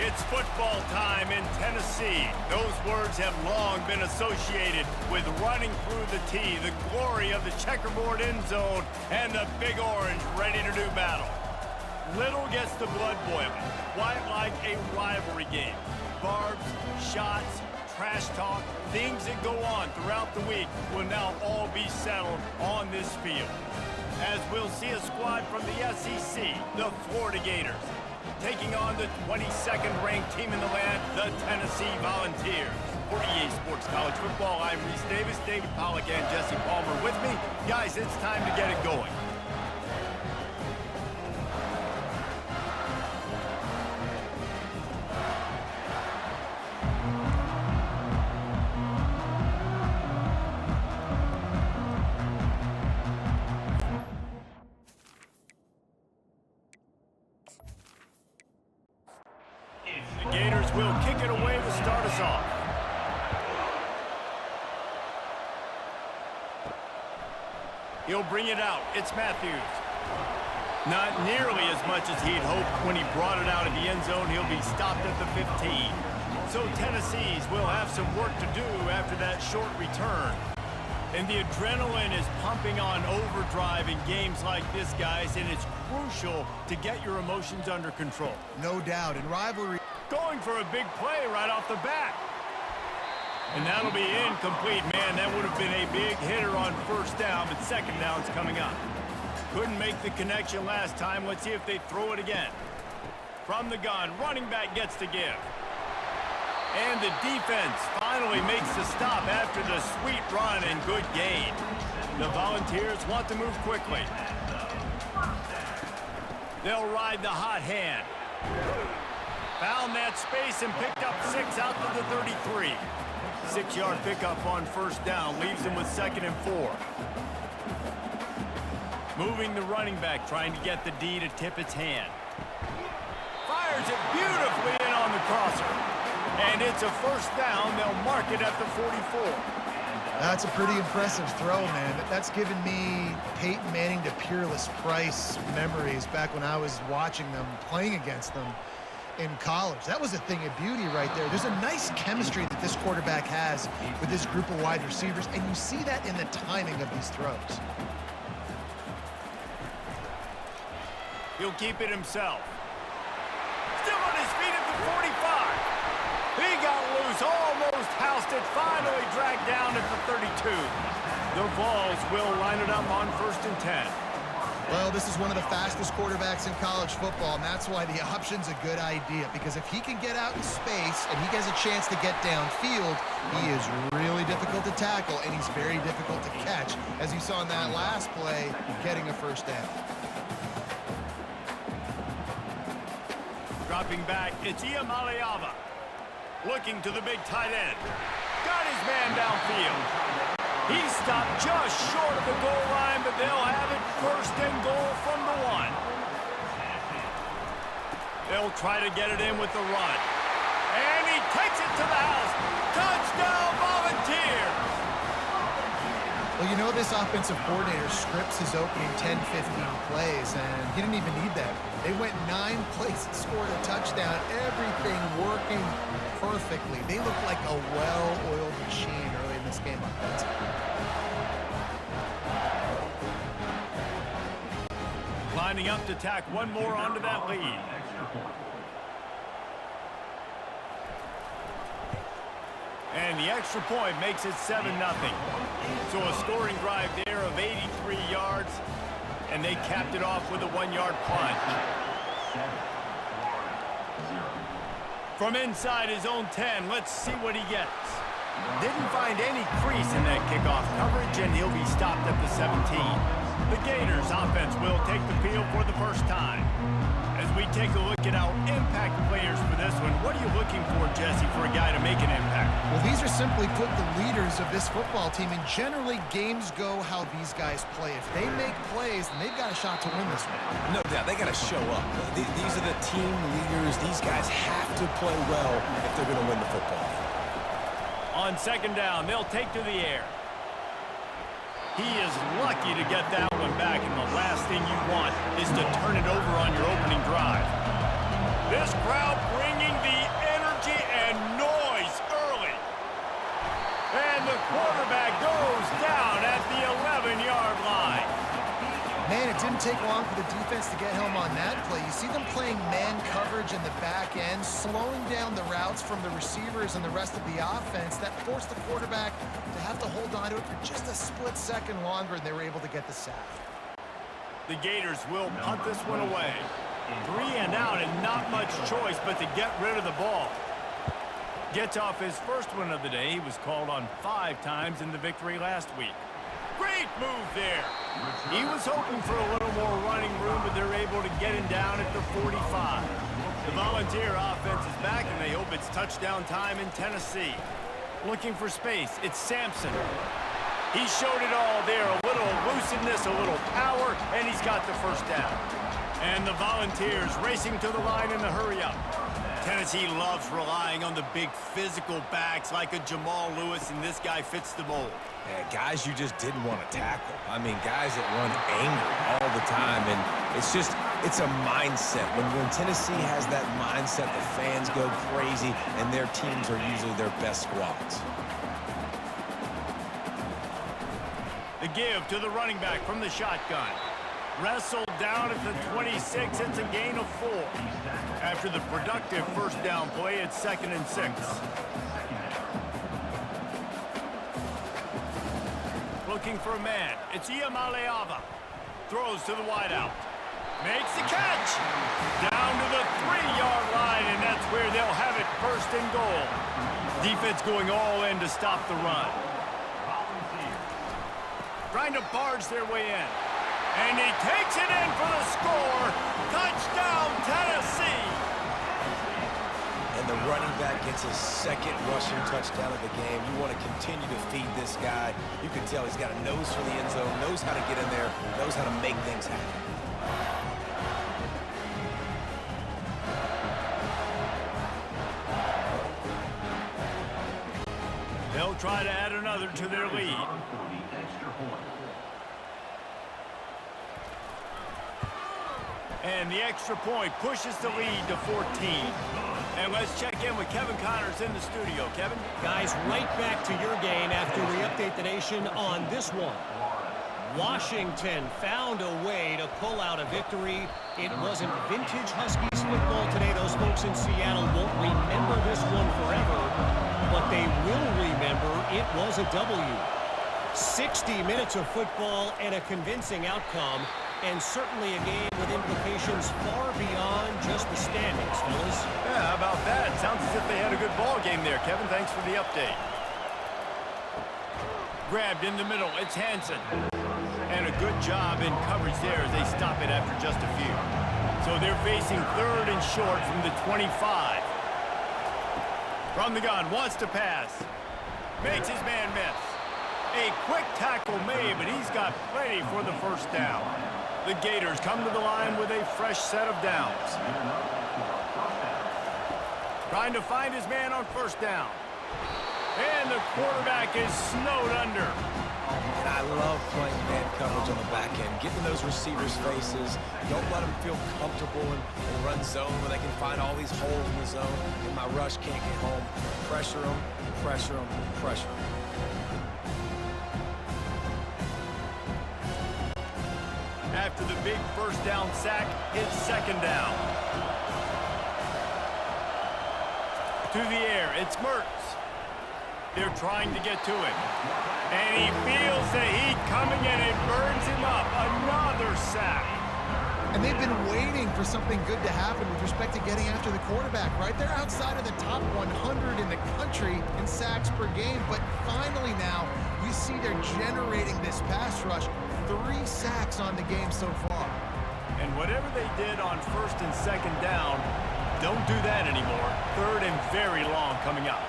It's football time in Tennessee. Those words have long been associated with running through the tee, the glory of the checkerboard end zone, and the Big Orange ready to do battle. Little gets the blood boiling, quite like a rivalry game. Barbs, shots, trash talk, things that go on throughout the week will now all be settled on this field. As we'll see a squad from the SEC, the Florida Gators, taking on the 22nd ranked team in the land, the Tennessee Volunteers. For EA Sports College Football, I'm Reese Davis, David Pollack, and Jesse Palmer with me. Guys, it's time to get it going. The Gators will kick it away to start us off. He'll bring it out. It's Matthews. Not nearly as much as he'd hoped when he brought it out of the end zone. He'll be stopped at the 15. So Tennessee's will have some work to do after that short return. And the adrenaline is pumping on overdrive in games like this, guys, and it's crucial to get your emotions under control. No doubt. In rivalry, going for a big play right off the bat. And that'll be incomplete. Man, that would have been a big hitter on first down, but second down's coming up. Couldn't make the connection last time. Let's see if they throw it again. From the gun, running back gets to give. And the defense finally makes the stop after the sweet run and good gain. The Volunteers want to move quickly. They'll ride the hot hand. Found that space and picked up 6 out to the 33. 6-yard pickup on first down leaves him with 2nd and 4. Moving the running back, trying to get the D to tip its hand. Fires it beautifully in on the crosser. And it's a first down. They'll mark it at the 44. that's a pretty impressive throw, man. That's given me Peyton Manning to Peerless Price memories back when I was watching them, playing against them in college. That was a thing of beauty right there. There's a nice chemistry that this quarterback has with this group of wide receivers, and you see that in the timing of these throws. He'll keep it himself. Still on his feet at the 45. He got loose, almost housed it, finally dragged down at the 32. The Vols will line it up on 1st and 10. Well, this is one of the fastest quarterbacks in college football, and that's why the option's a good idea, because if he can get out in space and he gets a chance to get downfield, he is really difficult to tackle, and he's very difficult to catch, as you saw in that last play, getting a first down. Dropping back, it's Iamaleava. Looking to the big tight end. Got his man downfield. He stopped just short of the goal line, but they'll have it 1st and goal from the 1. They'll try to get it in with the run. And he takes it to the house. Touchdown, Volunteers! Well, you know, this offensive coordinator scripts his opening 10, 15 plays, and he didn't even need that. They went 9 plays and scored a touchdown, everything working perfectly. They look like a well-oiled machine early in this game offensively. Lining up to tack one more onto that lead. And the extra point makes it 7-0. So a scoring drive there of 83 yards, and they capped it off with a 1-yard plunge. From inside his own 10, let's see what he gets. Didn't find any crease in that kickoff coverage, and he'll be stopped at the 17. The Gators offense will take the field for the first time. As we take a look at our impact players for this one, what are you looking for, Jesse, for a guy to make an impact? Well, these are simply put the leaders of this football team, and generally games go how these guys play. If they make plays, then they've got a shot to win this one. No doubt, they got to show up. These are the team leaders. These guys have to play well if they're going to win the football game. On 2nd down, they'll take to the air. He is lucky to get that one back, and the last thing you want is to turn it over on your opening drive. This crowd bringing the the quarterback goes down at the 11-yard line. Man, it didn't take long for the defense to get home on that play. You see them playing man coverage in the back end, slowing down the routes from the receivers and the rest of the offense. That forced the quarterback to have to hold on to it for just a split second longer, and they were able to get the sack. The Gators will punt this one away. 3 and out and not much choice but to get rid of the ball. Gets off his first one of the day. He was called on 5 times in the victory last week. Great move there. He was hoping for a little more running room, but they're able to get him down at the 45. The Volunteer offense is back, and they hope it's touchdown time in Tennessee. Looking for space, it's Sampson. He showed it all there, a little elusiveness, a little power, and he's got the first down. And the Volunteers racing to the line in the hurry-up. Tennessee loves relying on the big physical backs like a Jamal Lewis, and this guy fits the mold. Yeah, guys you just didn't want to tackle. I mean, guys that run angry all the time, and it's a mindset. When Tennessee has that mindset, the fans go crazy, and their teams are usually their best squads. The give to the running back from the shotgun. Wrestled down at the 26. It's a gain of 4. After the productive first down play, it's 2nd and 6. Looking for a man. It's Iamaleava. Throws to the wideout. Makes the catch. Down to the 3-yard line, and that's where they'll have it 1st and goal. Defense going all in to stop the run. Trying to barge their way in. And he takes it in for the score. Touchdown, Tennessee. And the running back gets his 2nd rushing touchdown of the game. You want to continue to feed this guy. You can tell he's got a nose for the end zone, knows how to get in there, knows how to make things happen. They'll try to add another to their lead. And the extra point pushes the lead to 14. And let's check in with Kevin Connors in the studio. Kevin? Guys, right back to your game after we update the nation on this one. Washington found a way to pull out a victory. It wasn't vintage Huskies football today. Those folks in Seattle won't remember this one forever, but they will remember it was a W. 60 minutes of football and a convincing outcome, and certainly a game with implications far beyond just the standings, fellas. Yeah, how about that? Sounds as if they had a good ball game there. Kevin, thanks for the update. Grabbed in the middle, it's Hansen. And a good job in coverage there as they stop it after just a few. So they're facing 3rd and short from the 25. From the gun, wants to pass. Makes his man miss. A quick tackle made, but he's got plenty for the first down. The Gators come to the line with a fresh set of downs. Trying to find his man on 1st down. And the quarterback is snowed under. And I love playing man coverage on the back end, getting those receivers' faces. Don't let them feel comfortable and run zone where they can find all these holes in the zone, and my rush can't get home. Pressure them, pressure them, pressure them. After the big first down sack, it's 2nd down. To the air, it's Mertz. They're trying to get to it. And he feels the heat coming and it burns him up. Another sack. And they've been waiting for something good to happen with respect to getting after the quarterback, right? They're outside of the top 100 in the country in sacks per game, but finally now you see they're generating this pass rush. 3 sacks on the game so far. And whatever they did on 1st and 2nd down, don't do that anymore. 3rd and very long coming up.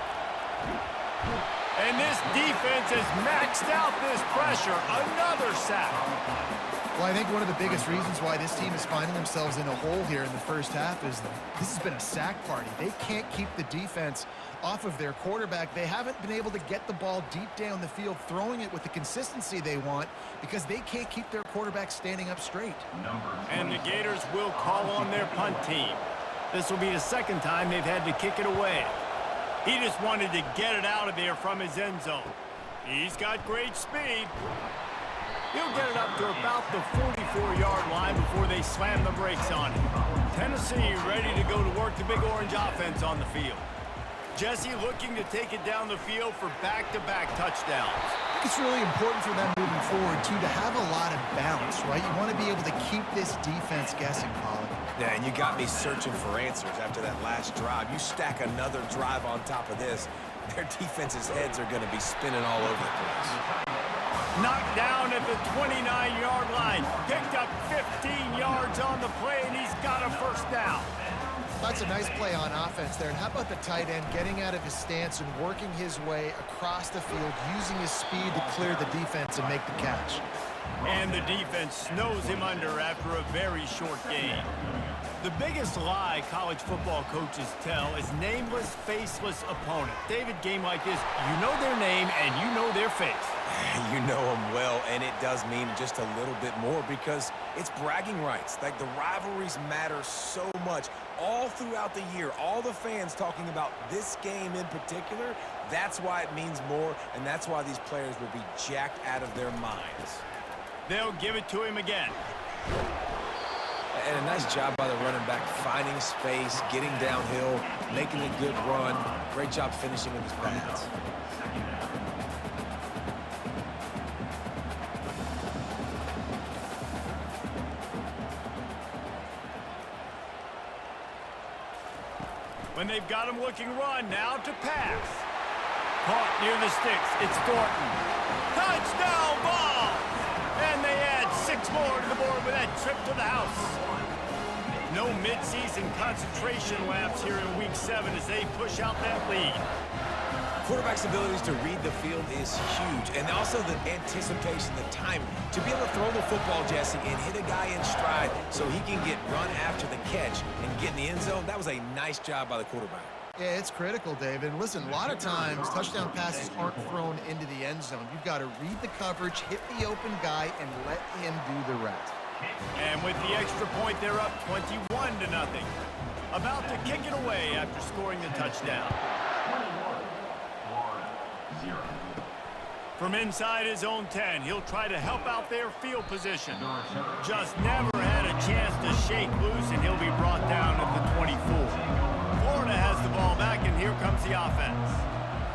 And this defense has maxed out this pressure. Another sack. Well, I think one of the biggest reasons why this team is finding themselves in a hole here in the first half is this has been a sack party. They can't keep the defense off of their quarterback. They haven't been able to get the ball deep down the field, throwing it with the consistency they want because they can't keep their quarterback standing up straight. And the Gators will call on their punt team. This will be the 2nd time they've had to kick it away. He just wanted to get it out of there from his end zone. He's got great speed. He'll get it up to about the 44-yard line before they slam the brakes on him. Tennessee ready to go to work the Big Orange offense on the field. Jesse looking to take it down the field for back-to-back touchdowns. I think it's really important for them moving forward, too, to have a lot of balance, right? You want to be able to keep this defense guessing, Pollard. Yeah, and you got me searching for answers after that last drive. You stack another drive on top of this, their defense's heads are going to be spinning all over the place. Knocked down at the 29-yard line. Picked up 15 yards on the play, and he's got a first down. That's a nice play on offense there. And how about the tight end getting out of his stance and working his way across the field, using his speed to clear the defense and make the catch. And the defense snows him under after a very short gain. The biggest lie college football coaches tell is nameless, faceless opponent. David, game like this, you know their name and you know their face. You know them well, and it does mean just a little bit more because it's bragging rights. Like, the rivalries matter so much all throughout the year. All the fans talking about this game in particular, that's why it means more, and that's why these players will be jacked out of their minds. They'll give it to him again. And a nice job by the running back, finding space, getting downhill, making a good run. Great job finishing with his pads. When they've got him looking run, now to pass. Caught near the sticks. It's Thornton. Touchdown ball! And they add 6 more to the board with that trip to the house. No midseason concentration laps here in Week 7 as they push out that lead. Quarterback's abilities to read the field is huge, and also the anticipation, the time to be able to throw the football, Jesse, and hit a guy in stride so he can get run after the catch and get in the end zone. That was a nice job by the quarterback. Yeah, it's critical, David. Listen, a lot of times touchdown passes aren't thrown into the end zone. You've got to read the coverage, hit the open guy, and let him do the rest. And with the extra point, they're up 21-0. About to kick it away after scoring the touchdown. From inside his own 10, he'll try to help out their field position. Just never had a chance to shake loose, and he'll be brought down at the 24. Florida has the ball back, and here comes the offense.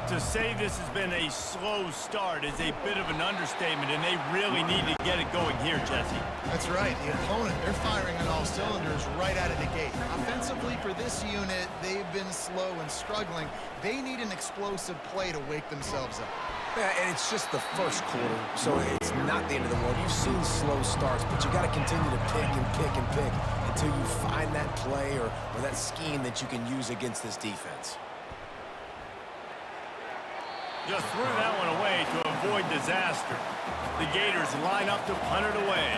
To say this has been a slow start is a bit of an understatement, and they really need to get it going here, Jesse. That's right. The opponent, they're firing on all cylinders right out of the gate. Offensively, for this unit, they've been slow and struggling. They need an explosive play to wake themselves up. Yeah, and it's just the first quarter, so it's not the end of the world. You've seen slow starts, but you got to continue to pick and pick and pick until you find that play or that scheme that you can use against this defense. Just threw that one away to avoid disaster. The Gators line up to punt it away.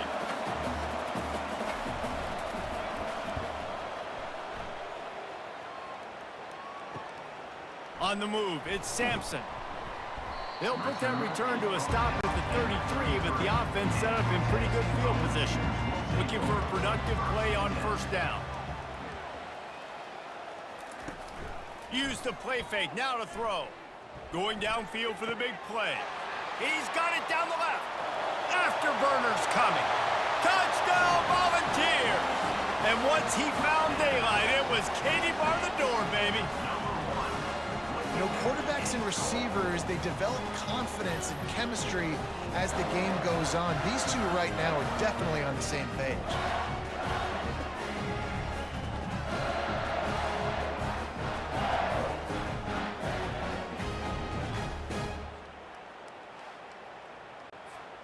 On the move, it's Sampson. They'll put that return to a stop at the 33, but the offense set up in pretty good field position. Looking for a productive play on first down. Use the play fake, now to throw. Going downfield for the big play. He's got it down the left. Afterburner's coming. Touchdown Volunteers! And once he found daylight, it was Katie bar the door, baby. You know, quarterbacks and receivers, they develop confidence and chemistry as the game goes on. These two right now are definitely on the same page.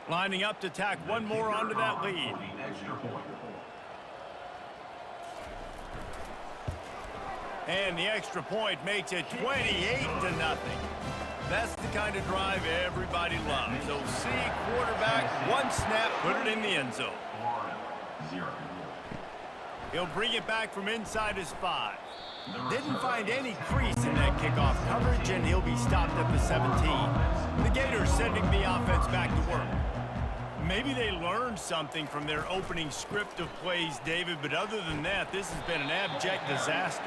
Lining up to tack one more onto that lead. And the extra point makes it 28-0. That's the kind of drive everybody loves. So see quarterback, one snap, put it in the end zone. He'll bring it back from inside his 5. Didn't find any crease in that kickoff coverage, and he'll be stopped at the 17. The Gators sending the offense back to work. maybe they learned something from their opening script of plays, David, but other than that, this has been an abject disaster.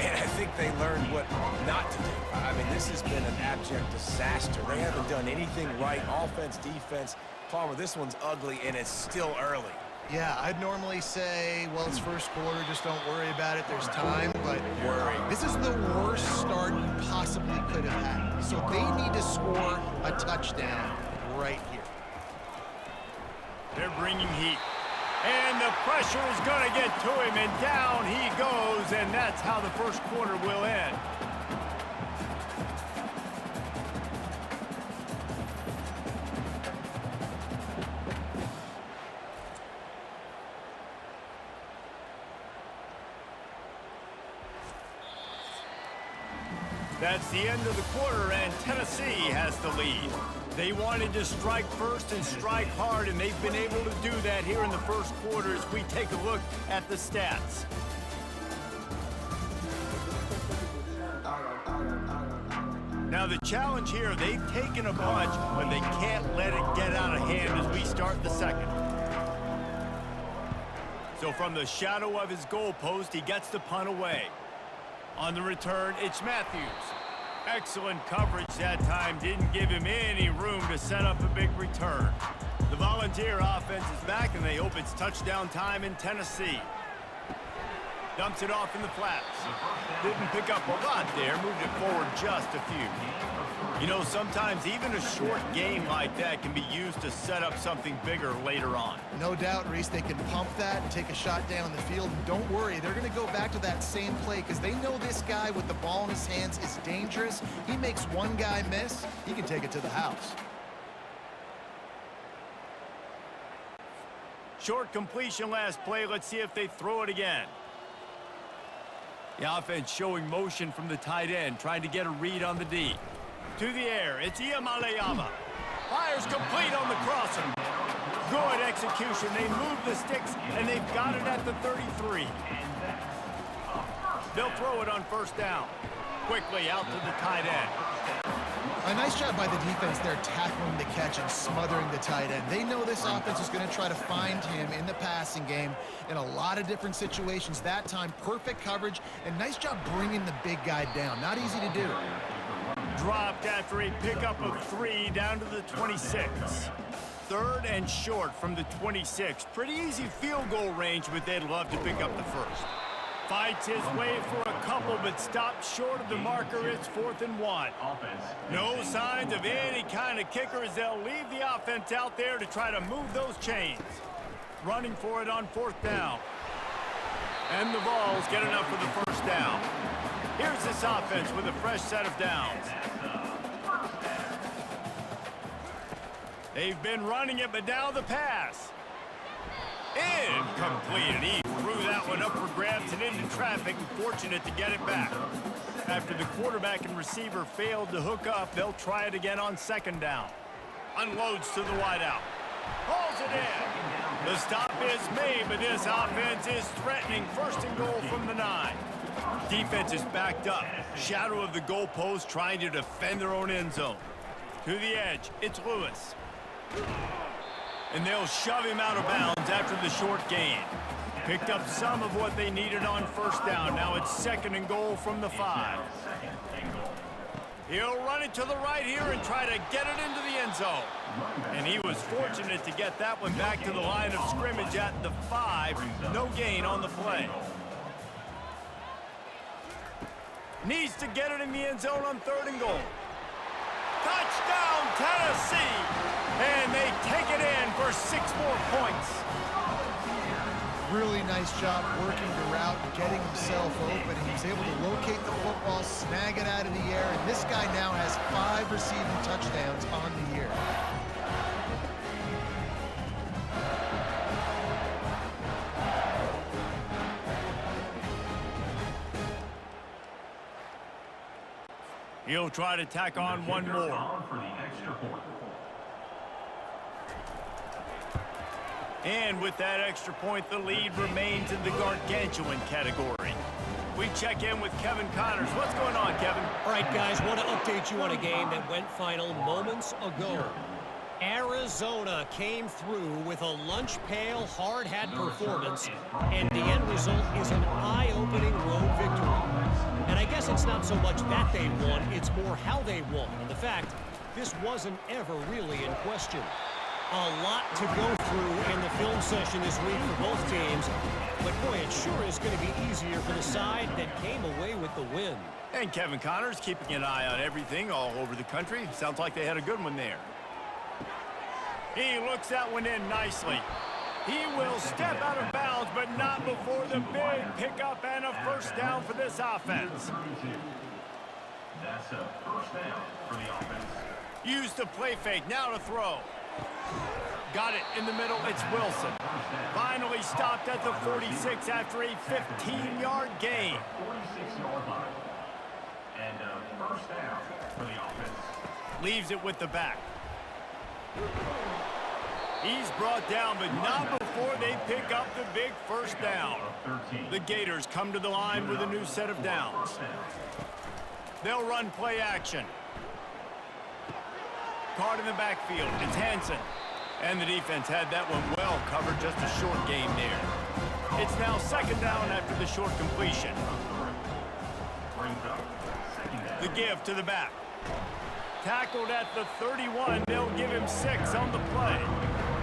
And I think they learned what not to do. I mean, this has been an abject disaster. They haven't done anything right, offense, defense. Palmer, this one's ugly, and it's still early. Yeah, I'd normally say, well, it's first quarter, just don't worry about it, there's time, but this is the worst start you possibly could have had. So they need to score a touchdown right here. They're bringing heat. And the pressure is going to get to him, and down he goes, and that's how the first quarter will end. That's the end of the quarter, and Tennessee has the lead. They wanted to strike first and strike hard, and they've been able to do that here in the first quarter as we take a look at the stats. Now the challenge here, they've taken a punch, but they can't let it get out of hand as we start the second. So from the shadow of his goalpost, he gets the punt away. On the return, it's Matthews. Excellent coverage that time. Didn't give him any room to set up a big return. The Volunteer offense is back, and they hope it's touchdown time in Tennessee. Dumps it off in the flats. Didn't pick up a lot there. Moved it forward just a few. You know, sometimes even a short game like that can be used to set up something bigger later on. No doubt, Reese, they can pump that and take a shot down the field. And don't worry, they're going to go back to that same play because they know this guy with the ball in his hands is dangerous. He makes one guy miss, he can take it to the house. Short completion last play. Let's see if they throw it again. The offense showing motion from the tight end, trying to get a read on the D. To the air, it's Iamaleava. Fires complete on the crosser. Good execution. They move the sticks, and they've got it at the 33. They'll throw it on first down. Quickly out to the tight end. A nice job by the defense there tackling the catch and smothering the tight end. They know this offense is going to try to find him in the passing game in a lot of different situations. That time, perfect coverage, and nice job bringing the big guy down. Not easy to do. Dropped after a pickup of 3 down to the 26. Third and short from the 26. Pretty easy field goal range, but they'd love to pick up the first. Fights his way for a couple, but stops short of the marker. It's 4th and 1. No signs of any kind of kicker as they'll leave the offense out there to try to move those chains. Running for it on 4th down. And the Vols get enough for the first down. Here's this offense with a fresh set of downs. They've been running it, but now the pass. Incomplete, and he threw that one up for grabs and into traffic, and fortunate to get it back. After the quarterback and receiver failed to hook up, they'll try it again on 2nd down. Unloads to the wideout. Hauls it in. The stop is made, but this offense is threatening. 1st and goal from the 9. Defense is backed up. Shadow of the goalpost, trying to defend their own end zone. To the edge, it's Lewis. And they'll shove him out of bounds after the short gain. Picked up some of what they needed on 1st down. Now it's 2nd and goal from the 5. He'll run it to the right here and try to get it into the end zone. And he was fortunate to get that one back to the line of scrimmage at the 5. No gain on the play. Needs to get it in the end zone on 3rd and goal. Touchdown, Tennessee! And they take it in for 6 more points. Really nice job working the route and getting himself open. He was able to locate the football, snag it out of the air, and this guy now has 5 receiving touchdowns on the year. He'll try to tack on one more. And with that extra point, the lead remains in the gargantuan category. We check in with Kevin Connors. What's going on, Kevin? All right, guys, want to update you on a game that went final moments ago. Arizona came through with a lunch pail hard hat performance, and the end result is an eye-opening road victory. And I guess it's not so much that they won, it's more how they won. And the fact, this wasn't ever really in question. A lot to go through in the film session this week for both teams, but boy, it sure is going to be easier for the side that came away with the win. And Kevin Connors keeping an eye on everything all over the country. Sounds like they had a good one there. He looks that one in nicely. He will step out of bounds, but not before the big pickup and a first down for this offense. That's a first down for the offense. Use the play fake, now to throw. Got it in the middle, it's Wilson. Finally stopped at the 46 after a 15-yard gain. 46-yard line. And a first down for the offense. Leaves it with the back. He's brought down, but not before they pick up the big first down. The Gators come to the line with a new set of downs. They'll run play action. Caught in the backfield, it's Hansen. And the defense had that one well covered, just a short game there. It's now second down after the short completion. The give to the back. Tackled at the 31, they'll give him 6 on the play.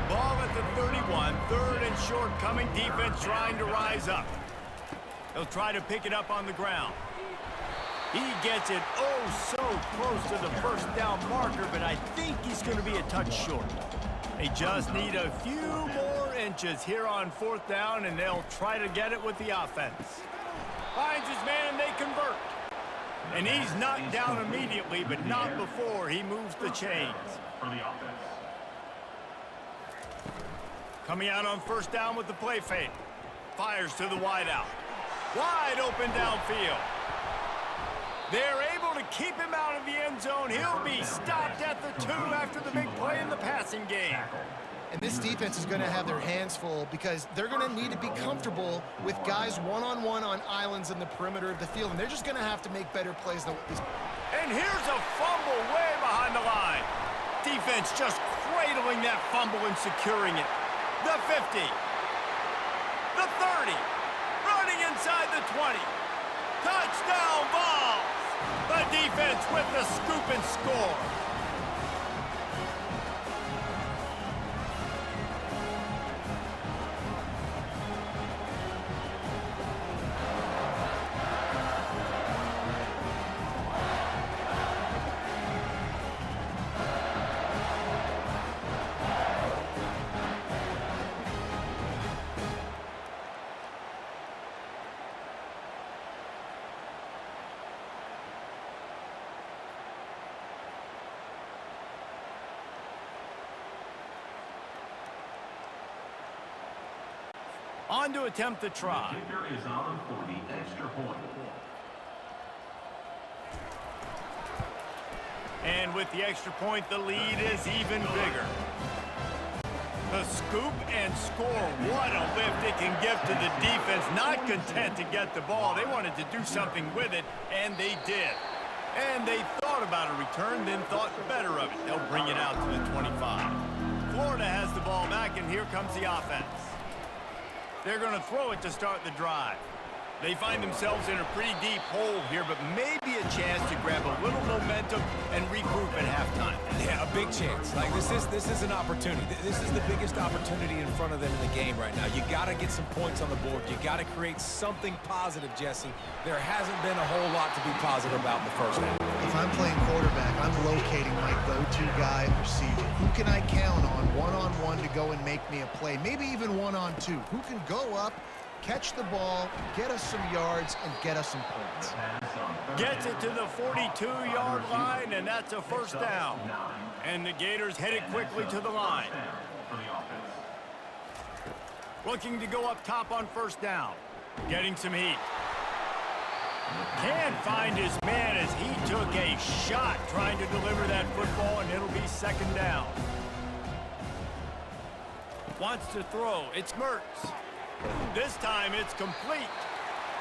Ball at the 31, third and short coming, defense trying to rise up. They'll try to pick it up on the ground. He gets it oh so close to the first down marker, but I think he's going to be a touch short. They just need a few more inches here on fourth down, and they'll try to get it with the offense. Finds his man, and they convert. And he's knocked down immediately, but not before he moves the chains. Coming out on first down with the play fake. Fires to the wideout. Wide open downfield. They're able to keep him out of the end zone. He'll be stopped at the 2 after the big play in the passing game. And this defense is going to have their hands full because they're going to need to be comfortable with guys one-on-one on islands in the perimeter of the field, and they're just going to have to make better plays than what these. And here's a fumble way behind the line. Defense just cradling that fumble and securing it. The 50. The 30. Running inside the 20. Touchdown ball. The defense with the scoop and score. On to attempt the try. Kicker is on for the extra point. And with the extra point, the lead is even bigger. The scoop and score. What a lift it can give to the defense. Not content to get the ball. They wanted to do something with it, and they did. And they thought about a return, then thought better of it. They'll bring it out to the 25. Florida has the ball back, and here comes the offense. They're going to throw it to start the drive. They find themselves in a pretty deep hole here, but maybe a chance to grab a little momentum and regroup at halftime. Yeah, a big chance. Like this is an opportunity. This is the biggest opportunity in front of them in the game right now. You got to get some points on the board. You got to create something positive, Jesse. There hasn't been a whole lot to be positive about in the first half. If I'm playing quarterback, I'm locating my go-to guy at receiver. Who can I count on one-on-one to go and make me a play? Maybe even one-on-two. Who can go up, catch the ball, get us some yards, and get us some points? Gets it to the 42-yard line, and that's a first down. And the Gators headed quickly to the line. Looking to go up top on first down. Getting some heat. Can't find his man as he took a shot trying to deliver that football, and it'll be second down. Wants to throw. It's Mertz. This time it's complete.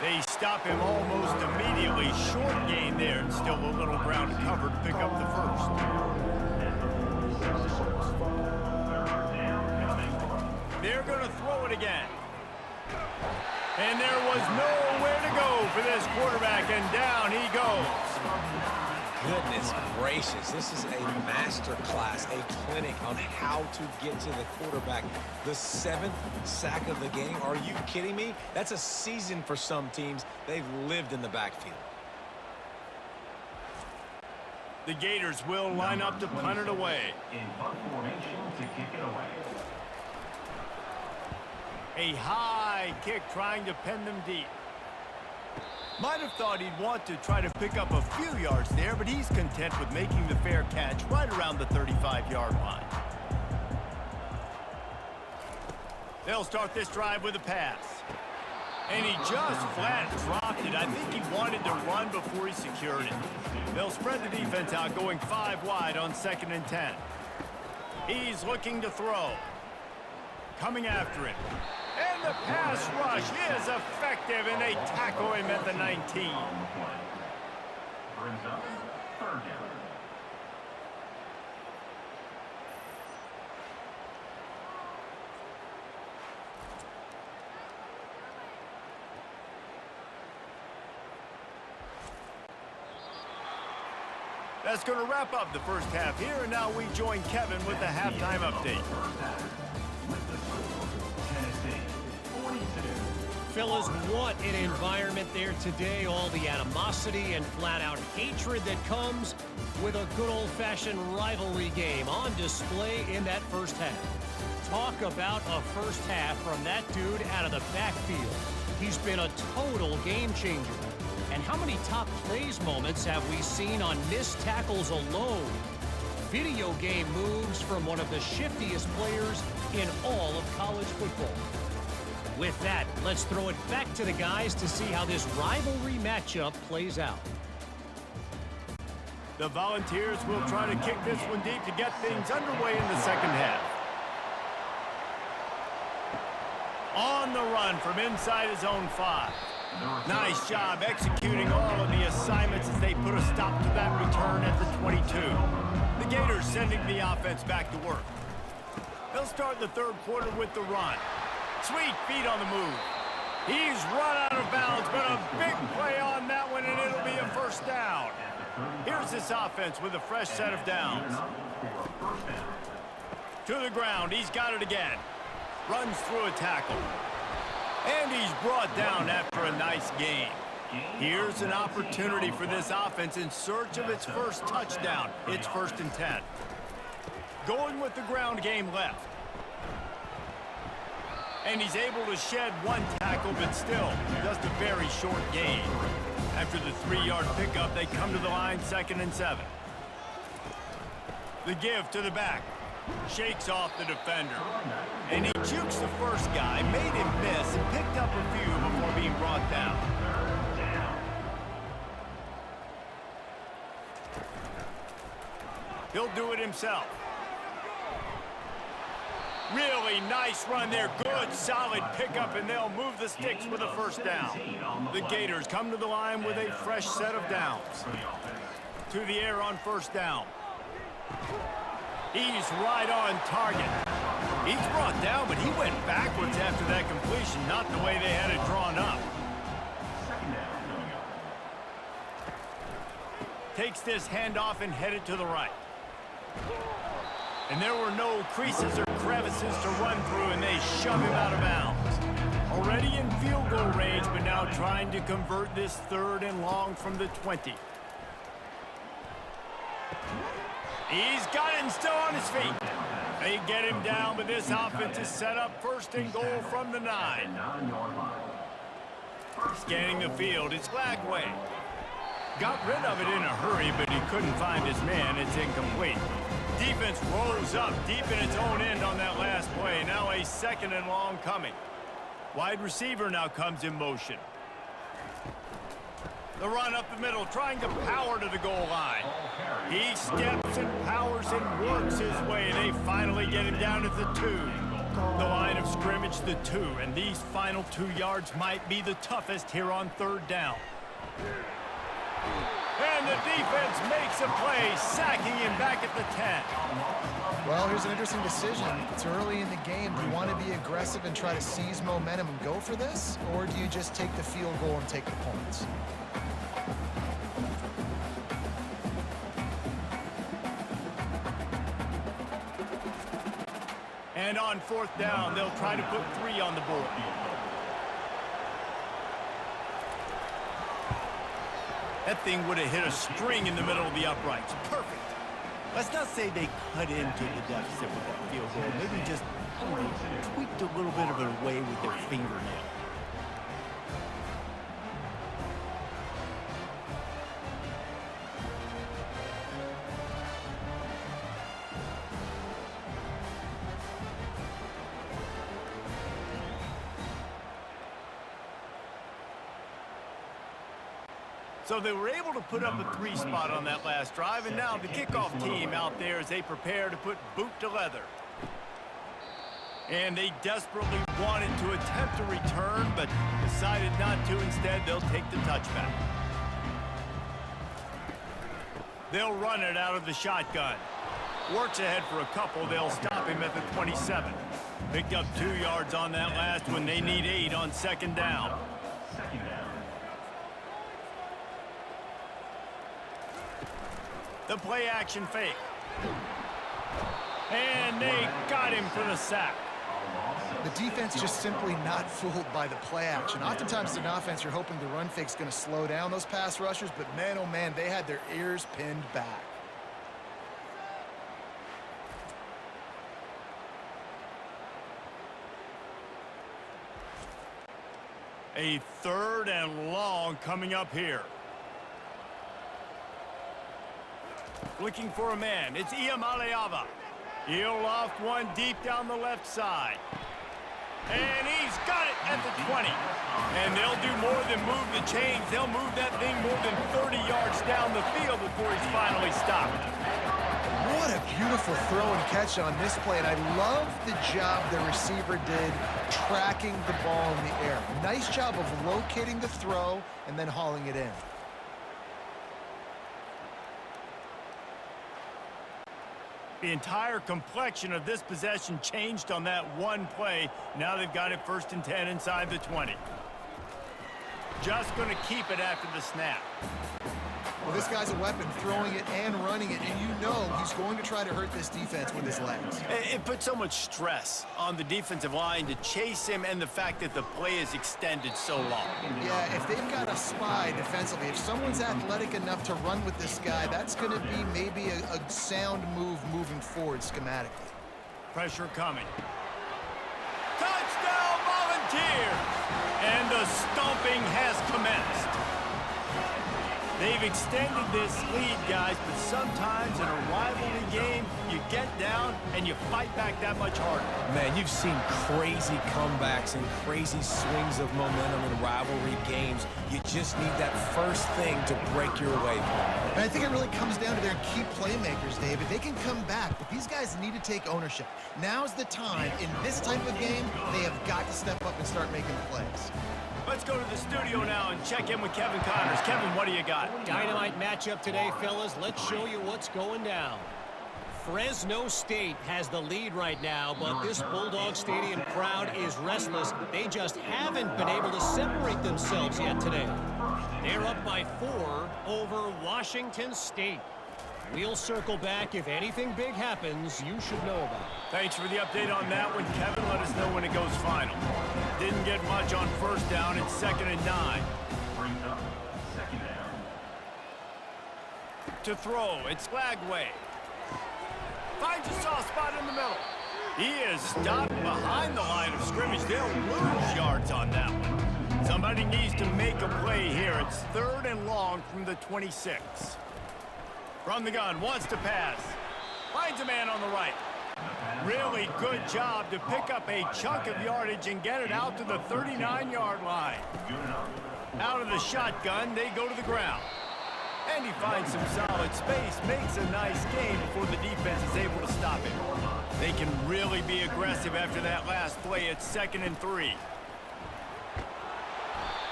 They stop him almost immediately. Short gain there, and still a little ground to cover to pick up the first. They're going to throw it again. And there was nowhere to go for this quarterback, and down he goes. Goodness gracious, this is a master class, a clinic on how to get to the quarterback. The 7th sack of the game. Are you kidding me? That's a season for some teams. They've lived in the backfield. The Gators will line up to punt it away. In punt formation to kick it away. A high kick trying to pin them deep. Might have thought he'd want to try to pick up a few yards there, but he's content with making the fair catch right around the 35-yard line. They'll start this drive with a pass. And he just flat dropped it. I think he wanted to run before he secured it. They'll spread the defense out, going 5 wide on 2nd and 10. He's looking to throw. Coming after him. And the pass rush is effective, and they tackle him at the 19. Brings up 3rd down. That's going to wrap up the first half here, and now we join Kevin with the halftime update. Fellas, what an environment there today. All the animosity and flat-out hatred that comes with a good old-fashioned rivalry game on display in that first half. Talk about a first half from that dude out of the backfield. He's been a total game changer. And how many top plays moments have we seen on missed tackles alone? Video game moves from one of the shiftiest players in all of college football. With that, let's throw it back to the guys to see how this rivalry matchup plays out. The Volunteers will try to kick this one deep to get things underway in the second half. On the run from inside his own 5. Nice job executing all of the assignments as they put a stop to that return at the 22. The Gators sending the offense back to work. They'll start the third quarter with the run. Sweet feet on the move. He's run out of bounds, but a big play on that one, and it'll be a first down. Here's this offense with a fresh set of downs. To the ground, he's got it again. Runs through a tackle. And he's brought down after a nice gain. Here's an opportunity for this offense in search of its first touchdown. It's 1st and 10. Going with the ground game left. And he's able to shed one tackle, but still just a very short gain. After the 3-yard pickup, they come to the line 2nd and 7. The give to the back. Shakes off the defender. And he jukes the first guy, made him miss, and picked up a few before being brought down. He'll do it himself. Really nice run there. Good, solid pickup, and they'll move the sticks with a first down. The Gators come to the line with a fresh set of downs. To the air on first down. He's right on target. He's brought down, but he went backwards after that completion, not the way they had it drawn up. Takes this handoff and headed to the right. And there were no creases or crevices to run through, and they shove him out of bounds. Already in field goal range, but now trying to convert this 3rd and long from the 20. He's got it and still on his feet. They get him down, but this offense is set up 1st and goal from the 9. Scanning the field, it's Lagway. Got rid of it in a hurry, but he couldn't find his man. It's incomplete. Defense rolls up deep in its own end on that last play. Now a 2nd and long coming. Wide receiver now comes in motion. The run up the middle, trying to power to the goal line. He steps and powers and works his way. They finally get him down at the 2. The line of scrimmage, the 2. And these final 2 yards might be the toughest here on 3rd down. And the defense makes a play, sacking him back at the 10. Well, here's an interesting decision. It's early in the game. Do you want to be aggressive and try to seize momentum and go for this? Or do you just take the field goal and take the points? And on 4th down, they'll try to put 3 on the board. That thing would have hit a string in the middle of the uprights. Perfect. Let's not say they cut into the deficit with that field goal. Maybe just, I don't know, tweaked a little bit of it away with their fingernail. So they were able to put up a 3 spot on that last drive, and now the kickoff team out there as they prepare to put boot to leather. And they desperately wanted to attempt a return, but decided not to. Instead, they'll take the touchback. They'll run it out of the shotgun. Works ahead for a couple. They'll stop him at the 27. Picked up 2 yards on that last one. They need 8 on 2nd down. The play action fake. And they got him for the sack. The defense just simply not fooled by the play action. Oftentimes in offense, you're hoping the run fake's going to slow down those pass rushers, but man, oh man, they had their ears pinned back. A 3rd and long coming up here. Looking for a man. It's Iamaleava. He'll loft one deep down the left side. And he's got it at the 20. And they'll do more than move the chains. They'll move that thing more than 30 yards down the field before he's finally stopped. What a beautiful throw and catch on this play. And I love the job the receiver did tracking the ball in the air. Nice job of locating the throw and then hauling it in. The entire complexion of this possession changed on that one play. Now they've got it 1st and 10 inside the 20. Just going to keep it after the snap. Well, this guy's a weapon, throwing it and running it, and you know he's going to try to hurt this defense with his legs. It puts so much stress on the defensive line to chase him, and the fact that the play is extended so long. Yeah, if they've got a spy defensively, if someone's athletic enough to run with this guy, that's going to be maybe a sound move moving forward schematically. Pressure coming. Touchdown, Volunteers! And the stomping has commenced. They've extended this lead, guys, but sometimes in a rivalry game, you get down and you fight back that much harder. Man, you've seen crazy comebacks and crazy swings of momentum in rivalry games. You just need that first thing to break your way. And I think it really comes down to their key playmakers, David. They can come back, but these guys need to take ownership. Now's the time. In this type of game, they have got to step up and start making plays. Let's go to the studio now and check in with Kevin Connors. Kevin, what do you got? Dynamite matchup today, fellas. Let's show you what's going down. Fresno State has the lead right now, but this Bulldog Stadium crowd is restless. They just haven't been able to separate themselves yet today. They're up by 4 over Washington State. We'll circle back. If anything big happens, you should know about it. Thanks for the update on that one, Kevin. Let us know when it goes final. Didn't get much on 1st down. It's 2nd and 9. Brings up 2nd down. To throw, it's Lagway. Finds a soft spot in the middle. He is stopped behind the line of scrimmage. They'll lose yards on that one. Somebody needs to make a play here. It's 3rd and long from the 26. From the gun, wants to pass. Finds a man on the right. Really good job to pick up a chunk of yardage and get it out to the 39-yard line. Out of the shotgun, they go to the ground. And he finds some solid space, makes a nice gain before the defense is able to stop him. They can really be aggressive after that last play. It's 2nd and 3.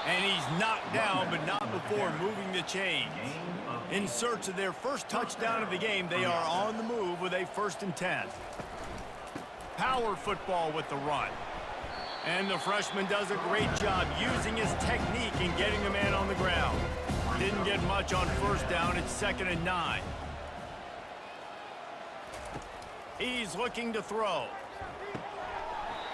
And he's knocked down, but not before moving the chains. In search of their first touchdown of the game, they are on the move with a 1st and 10. Power football with the run. And the freshman does a great job using his technique and getting the man on the ground. Didn't get much on 1st down. It's 2nd and 9. He's looking to throw.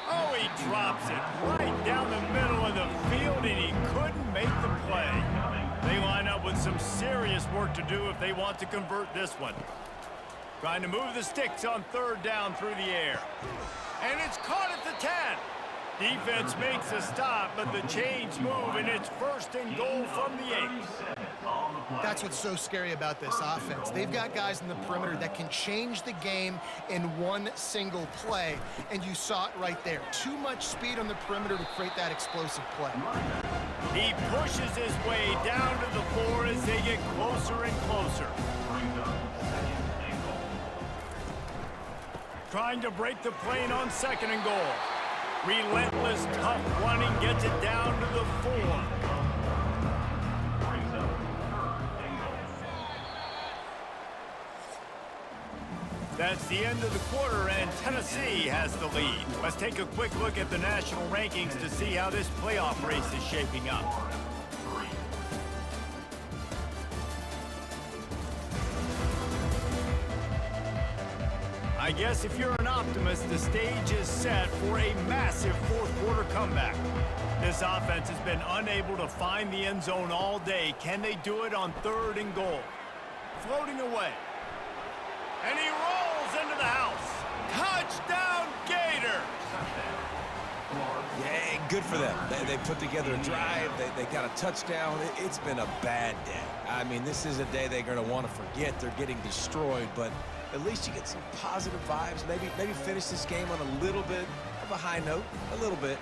Oh, he drops it right down the middle of the field, and he couldn't make the play. They line up with some serious work to do if they want to convert this one. Trying to move the sticks on 3rd down through the air. And it's caught at the 10. Defense makes a stop, but the chains move, and it's 1st and goal from the 8. That's what's so scary about this offense. They've got guys in the perimeter that can change the game in one single play, and you saw it right there. Too much speed on the perimeter to create that explosive play. He pushes his way down to the floor as they get closer and closer. Trying to break the plane on 2nd and goal. Relentless, tough running gets it down to the 4. That's the end of the quarter, and Tennessee has the lead. Let's take a quick look at the national rankings to see how this playoff race is shaping up. I guess if you're an optimist, the stage is set for a massive 4th quarter comeback. This offense has been unable to find the end zone all day. Can they do it on 3rd and goal? Floating away. And he rolls into the house. Touchdown, Gators! Yeah, good for them. They put together a drive. They got a touchdown. It's been a bad day. I mean, this is a day they're going to want to forget. They're getting destroyed, but at least you get some positive vibes. Maybe finish this game on a little bit of a high note. A little bit.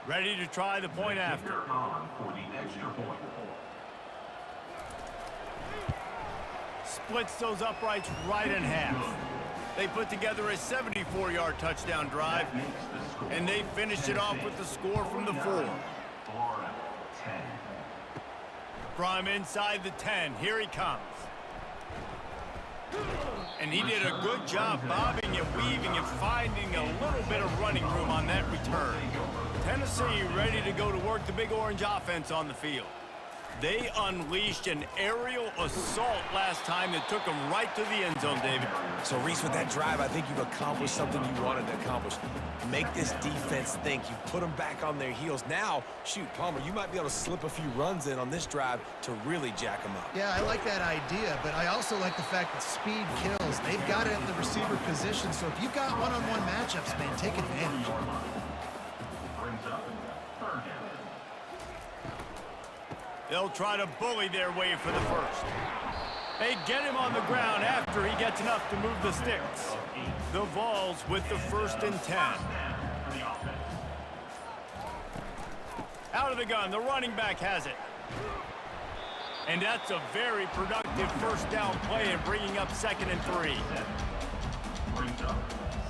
Ready to try the point after. For the extra point. Splits those uprights right in half. They put together a 74-yard touchdown drive, and they finished it off with the score from the 4. Florida, 10. From inside the 10, here he comes. And he did a good job bobbing and weaving and finding a little bit of running room on that return. Tennessee ready to go to work the Big Orange offense on the field. They unleashed an aerial assault last time that took them right to the end zone, David. So, Reese, with that drive, I think you've accomplished something you wanted to accomplish. Make this defense think. You've put them back on their heels. Now, shoot, Palmer, you might be able to slip a few runs in on this drive to really jack them up. Yeah, I like that idea, but I also like the fact that speed kills. They've got it at the receiver position, so if you've got one-on-one matchups, man, take advantage. Brings up 3rd down. They'll try to bully their way for the 1st. They get him on the ground after he gets enough to move the sticks. The Vols with the 1st and 10. Out of the gun, the running back has it. And that's a very productive 1st down play and bringing up 2nd and 3. Brings up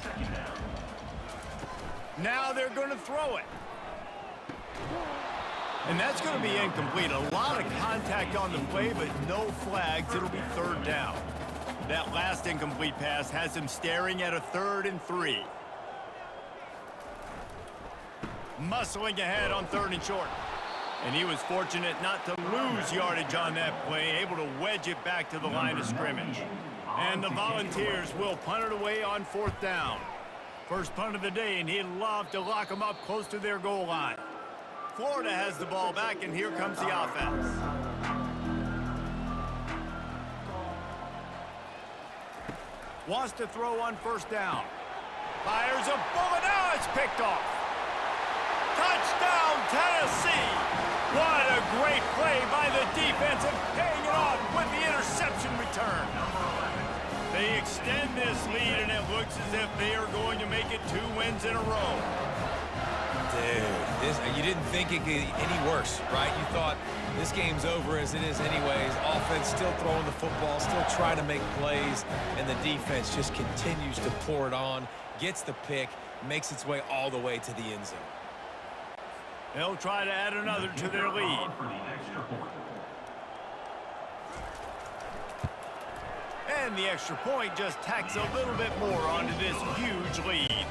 2nd down. Now they're going to throw it. And that's going to be incomplete. A lot of contact on the play, but no flags. It'll be 3rd down. That last incomplete pass has him staring at a 3rd and 3. Muscling ahead on 3rd and short. And he was fortunate not to lose yardage on that play, able to wedge it back to the line of scrimmage. And the Volunteers will punt it away on 4th down. First punt of the day, and he'd love to lock them up close to their goal line. Florida has the ball back, and here comes the offense. Wants to throw on 1st down. Fires a bullet. Now it's picked off. Touchdown, Tennessee. What a great play by the defense and paying it off with the interception return. They extend this lead, and it looks as if they are going to make it 2 wins in a row. Dude, you didn't think it could get any worse, right? You thought this game's over as it is anyways. Offense still throwing the football, still trying to make plays, and the defense just continues to pour it on, gets the pick, makes its way all the way to the end zone. They'll try to add another to their lead. And the extra point just tacks a little bit more onto this huge lead.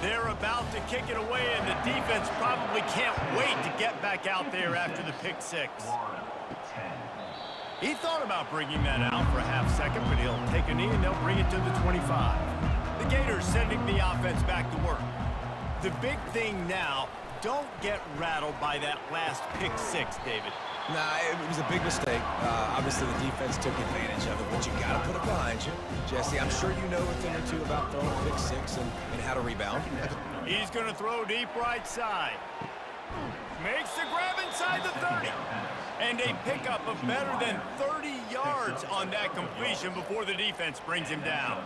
They're about to kick it away, and the defense probably can't wait to get back out there after the pick six. He thought about bringing that out for a half second, but he'll take a knee and they'll bring it to the 25. The Gators sending the offense back to work. The big thing now, don't get rattled by that last pick six, David. Nah, it was a big mistake. Obviously, the defense took advantage of it, but you got to put it behind you. Jesse, I'm sure you know a thing or two about throwing pick six and how to rebound. He's going to throw deep right side. Makes the grab inside the 30. And a pickup of better than 30 yards on that completion before the defense brings him down.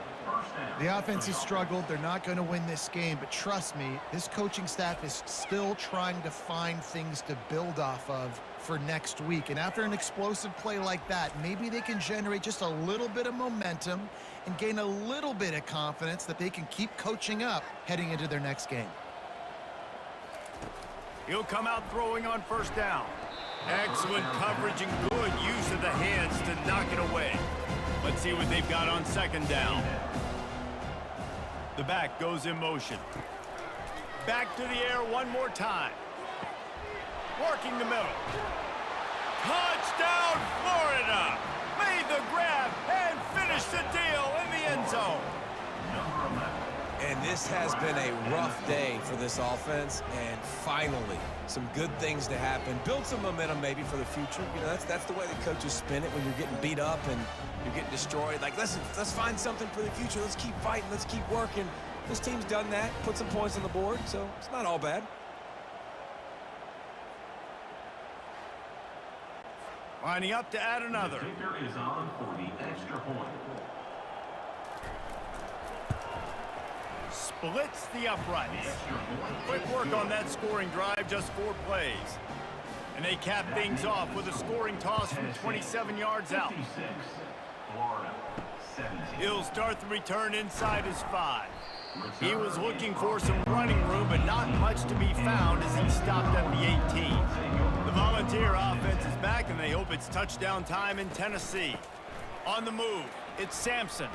The offense has struggled. They're not going to win this game, but trust me, this coaching staff is still trying to find things to build off of for next week. And after an explosive play like that, maybe they can generate just a little bit of momentum and gain a little bit of confidence that they can keep coaching up heading into their next game. He'll come out throwing on first down. Excellent coverage and good use of the hands to knock it away. Let's see what they've got on second down. The back goes in motion. Back to the air one more time. Working the middle. Touchdown, Florida! Made the grab and finished the deal in the end zone. And this has been a rough day for this offense, and finally, some good things to happen. Build some momentum maybe for the future. You know, that's the way the coaches spin it when you're getting beat up and you're getting destroyed. Like, listen, let's find something for the future. Let's keep fighting. Let's keep working. This team's done that, put some points on the board, so it's not all bad. Lining up to add another. The kicker is on for the extra point. Splits the uprights. Quick work on that scoring drive, just 4 plays. And they cap things off with a scoring toss from 27 yards out. Florida, 17. He'll start the return inside his 5. He was looking for some running room, but not much to be found as he stopped at the 18. The Volunteer offense is back, and they hope it's touchdown time in Tennessee. On the move, it's Sampson.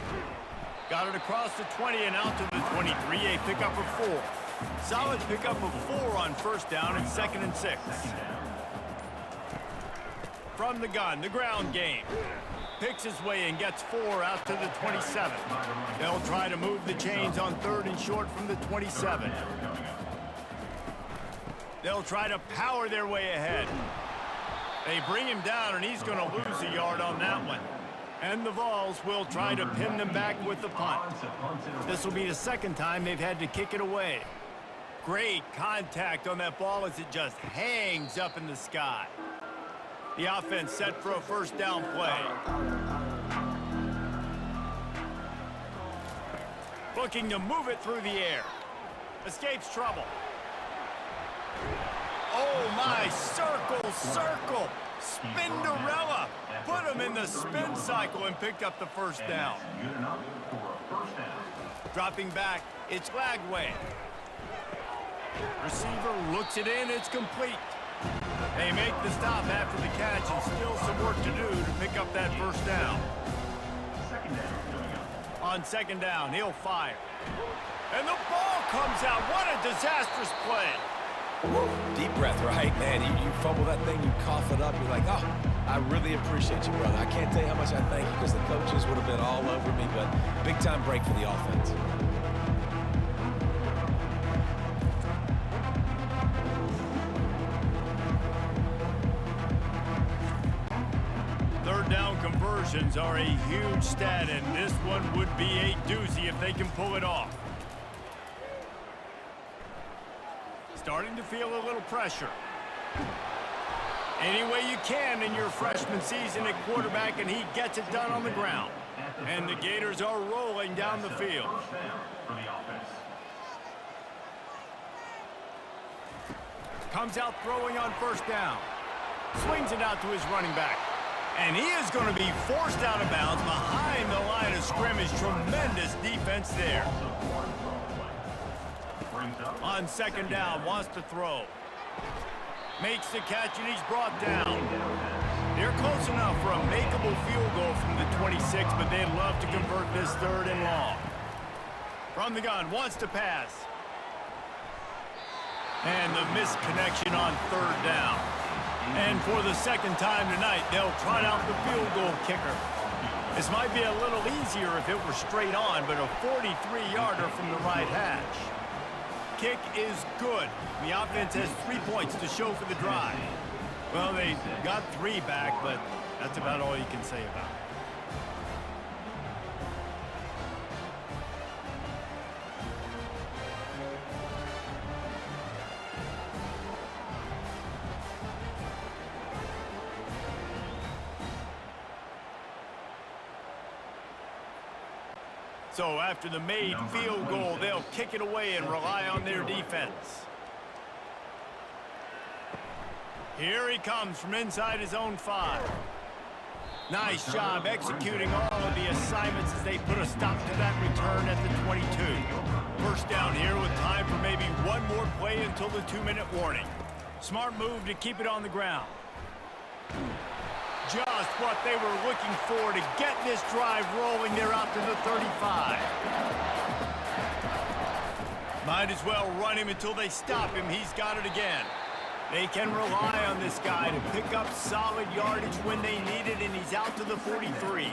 Got it across the 20 and out to the 23, a pickup of 4. Solid pickup of 4 on first down and 2nd and 6. From the gun, the ground game. Picks his way and gets 4 out to the 27. They'll try to move the chains on 3rd and short from the 27. They'll try to power their way ahead. They bring him down, and he's going to lose a yard on that one. And the Vols will try to pin them back with the punt. This will be the 2nd time they've had to kick it away. Great contact on that ball as it just hangs up in the sky. The offense set for a first down play. Looking to move it through the air. Escapes trouble. Oh my, circle. Spinderella. Put him in the spin cycle and picked up the first down. Dropping back, it's Lagway. Receiver looks it in, it's complete. They make the stop after the catch, and still some work to do to pick up that first down. On 2nd down, he'll fire. And the ball comes out. What a disastrous play. Woo. Deep breath, right, man? You fumble that thing, you cough it up, you're like, oh, I really appreciate you, brother. I can't tell you how much I thank you because the coaches would have been all over me, but big-time break for the offense. Third down conversions are a huge stat, and this one would be a doozy if they can pull it off. Starting to feel a little pressure. Any way you can in your freshman season at quarterback, and he gets it done on the ground. And the Gators are rolling down the field. Comes out throwing on first down. Swings it out to his running back. And he is going to be forced out of bounds behind the line of scrimmage. Tremendous defense there. On second down, wants to throw. Makes the catch, and he's brought down. They're close enough for a makeable field goal from the 26, but they'd love to convert this third and long. From the gun, wants to pass. And the misconnection on third down. And for the second time tonight, they'll trot out the field goal kicker. This might be a little easier if it were straight on, but a 43-yarder from the right hash. Kick is good. The offense has 3 points to show for the drive. Well, they got 3 back, but that's about all you can say about it. So after the made field goal, they'll kick it away and rely on their defense. Here he comes from inside his own 5. Nice job executing all of the assignments as they put a stop to that return at the 22. First down here with time for maybe one more play until the 2-minute warning. Smart move to keep it on the ground. Just what they were looking for to get this drive rolling. They're out to the 35. Might as well run him until they stop him. He's got it again. They can rely on this guy to pick up solid yardage when they need it, and he's out to the 43.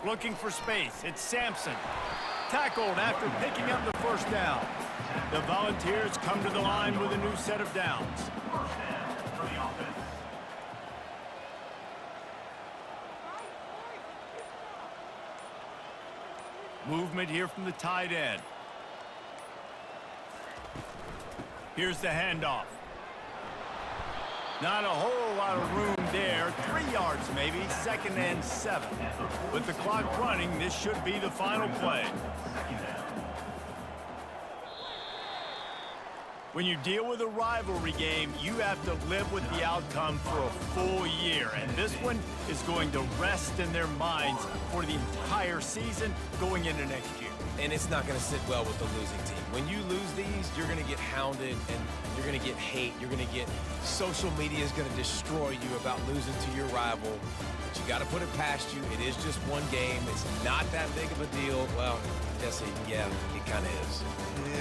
Looking for space. It's Sampson. Tackled after picking up the first down. The Volunteers come to the line with a new set of downs. Movement here from the tight end. Here's the handoff. Not a whole lot of room there. 3 yards maybe, 2nd and 7. With the clock running, this should be the final play. When you deal with a rivalry game, you have to live with the outcome for a full year. And this one is going to rest in their minds for the entire season going into next year. And it's not going to sit well with the losing team. When you lose these, you're going to get hounded and you're going to get hate. You're going to get social media is going to destroy you about losing to your rival. But you got to put it past you. It is just one game. It's not that big of a deal. Well, Jesse, yeah, it kind of is.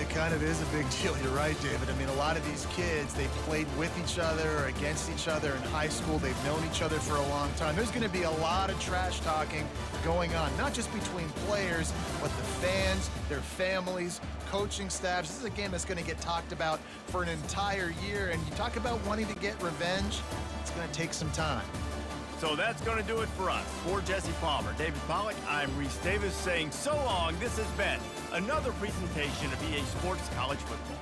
It kind of is a big deal. You're right, David. I mean, a lot of these kids, they played with each other or against each other in high school. They've known each other for a long time. There's going to be a lot of trash talking going on, not just between players, but the fans, their families, coaching staffs. This is a game that's going to get talked about for an entire year. And you talk about wanting to get revenge, it's going to take some time. So that's going to do it for us. For Jesse Palmer, David Pollack, I'm Reese Davis saying so long. This has been another presentation of EA Sports College Football.